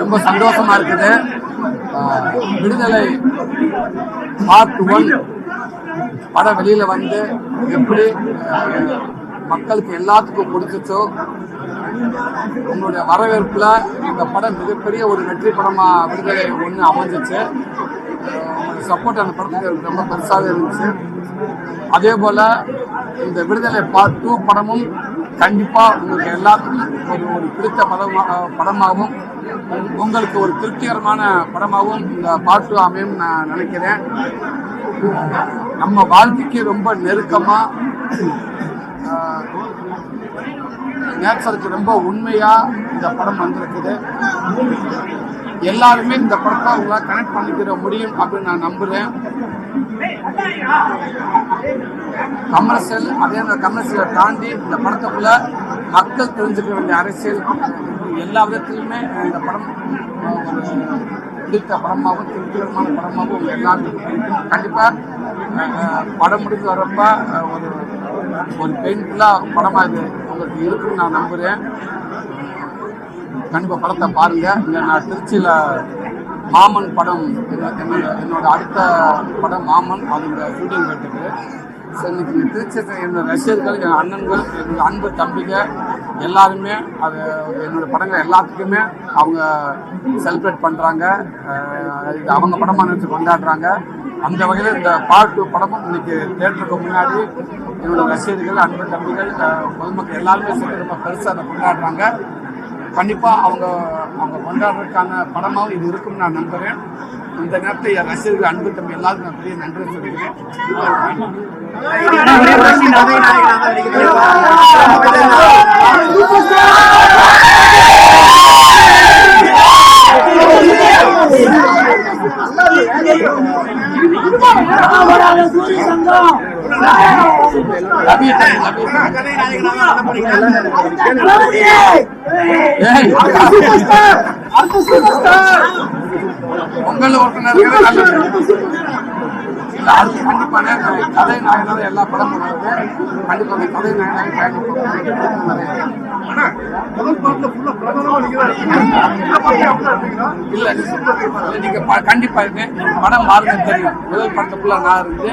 ரொம்ப சந்தோஷமா இருக்குது. விடுதலை பார்ட் 1 படம் வெளியில வந்து எப்படி மக்களுக்கு எல்லாத்துக்கும் பிடிச்சிச்சோ, உங்களுடைய வரவேற்புல இந்த படம் மிகப்பெரிய ஒரு வெற்றி படமா விடுதலை 1 அமைஞ்சிச்சு. சப்போர்ட் அந்த படத்துக்கு ரொம்ப பெருசாக இருந்துச்சு. அதே போல இந்த விடுதலை பார்ட் 2 படமும் கண்டிப்பா உங்களுக்கு எல்லாத்துக்கும் ஒரு பிடித்த படமாகவும் உங்களுக்கு ஒரு திருப்திகரமான படமாகவும் இந்த பார்ட் 2 அமையும் நான் நினைக்கிறேன். நம்ம வாழ்க்கைக்கு ரொம்ப நெருக்கமா, நேச்சருக்கு ரொம்ப உண்மையா இந்த படம் வந்திருக்குது. எல்லாருமே இந்த படத்தை உங்களால் கனெக்ட் பண்ணிக்கிற முடியும் அப்படின்னு நான் நம்புறேன். கமர்ஷியல், அதே கமர்ஷியலை தாண்டி இந்த படத்துக்குள்ள மக்கள் தெரிஞ்சுக்க வேண்டிய அரசியல் எல்லா விதத்திலுமே இந்த படம் ஒரு பிடித்த படமாகவும் திருப்திகரமான படமாகவும் எல்லாருக்கும் பிடிக்கும். கண்டிப்பா படம் முடிஞ்சு வரப்ப ஒரு பெயின்ஃபுல்லா படமா இது உங்களுக்கு இருக்குன்னு நான் நம்புறேன். கண்டிப்பா படத்தை பாருங்க. நான் திருச்சியில மாமன் படம் என்னோட அடுத்த படம் மாமன், அதோட ஷூட்டிங் போயிட்டு இன்னைக்கு திருச்சி என்னோட ரசிகர்கள், என் அண்ணன்கள், என்னோட அன்பு தம்பிங்க எல்லாருமே அது என்னோட படங்கள் எல்லாத்துக்குமே அவங்க செலிப்ரேட் பண்ணுறாங்க. அவங்க படமாக நினச்சி கொண்டாடுறாங்க. அந்த வகையில் இந்த பார்ட் 2 படமும் இன்னைக்கு தேட்டருக்கு முன்னாடி என்னோட ரசிகர்கள், அன்பு தம்பிகள், பொதுமக்கள் எல்லாருமே சேர்த்து ரொம்ப பெருசாக அதை கொண்டாடுறாங்க. கண்டிப்பாக அவங்க கொண்டாடுறதுக்கான படமாகவும் இது இருக்குன்னு நான் நம்புகிறேன். இந்த நேரத்தில் என் ரசிகர்கள், அன்பு தம்பி எல்லாருக்கும் நான் பெரிய நன்றி சொல்லிக்கிறேன். பொங்கல் கண்டிப்பான கதை நாயனாக எல்லா படமும் கண்டிப்பா கதை நாயனாக இல்ல நீங்க கண்டிப்பா படம் பாருங்க தெரியும். முதல் படத்துக்குள்ள நான் இருந்து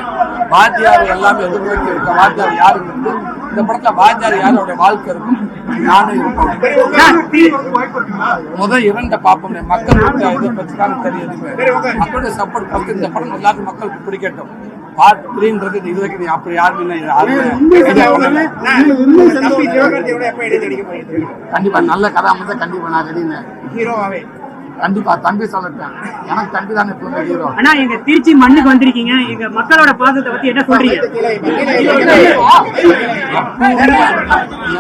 வாத்தியார் எல்லாமே எதிர்நோக்கி இருக்க வாத்தியார் யாருக்கு இருந்து இந்த படத்துல வாத்தியார் யாரோட வாழ்க்கை இருக்கும், நானும் இருப்பேன். முதல் 2 பார்ப்போம். மக்களுக்கு இதை பற்றிதான் தெரியுது. மக்களுடைய சப்போர்ட் பார்த்து இந்த படம் எல்லாருக்கும் மக்களுக்கு பிடிக்கட்டும். பார்ட் 3ன்றது இது வரைக்கும் அப்படி யாருமே கண்டிப்பா நல்ல கதை அமைச்சா கண்டிப்பா நான் ரெடின்னு ஹீரோவாவே கண்டிப்பா தம்பி சொல்லட்டேன். எனக்கு தம்பி தானே எப்பவுமே ஹீரோ. ஆனா எங்க திருச்சி மண்ணுக்கு வந்திருக்கீங்க, எங்க மக்களோட பாசத்தை பத்தி என்ன சொல்றீங்க?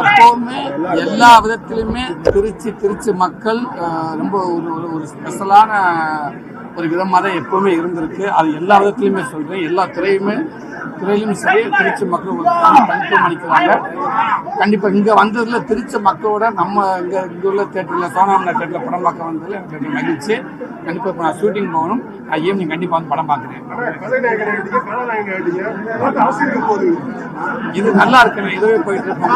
எப்பவுமே எல்லா விதத்திலுமே திருச்சி மக்கள் ரொம்ப ஒரு ஸ்பெஷலான ஒரு விதமாக தான் எப்பவுமே இருந்திருக்கு. அது எல்லா விதத்திலுமே சொல்றேன். எல்லா துறையிலும் சரி திருச்சி மக்கள் ஒரு தனித்துவம் அளிக்கிறாங்க. கண்டிப்பா இங்க வந்ததுல திருச்சி மக்களோட நம்ம இங்க உள்ள தேட்டர்ல சோனாமனா தேட்டர்ல படம் பார்க்க வந்ததுல எனக்கு மகிழ்ச்சி. கண்டிப்பா இப்ப நான் ஷூட்டிங் போகணும். நான் ஈவினிங் கண்டிப்பா வந்து படம் பார்க்குறேன். இது நல்லா இருக்கு. இதுவே போயிட்டு இருக்கோம்.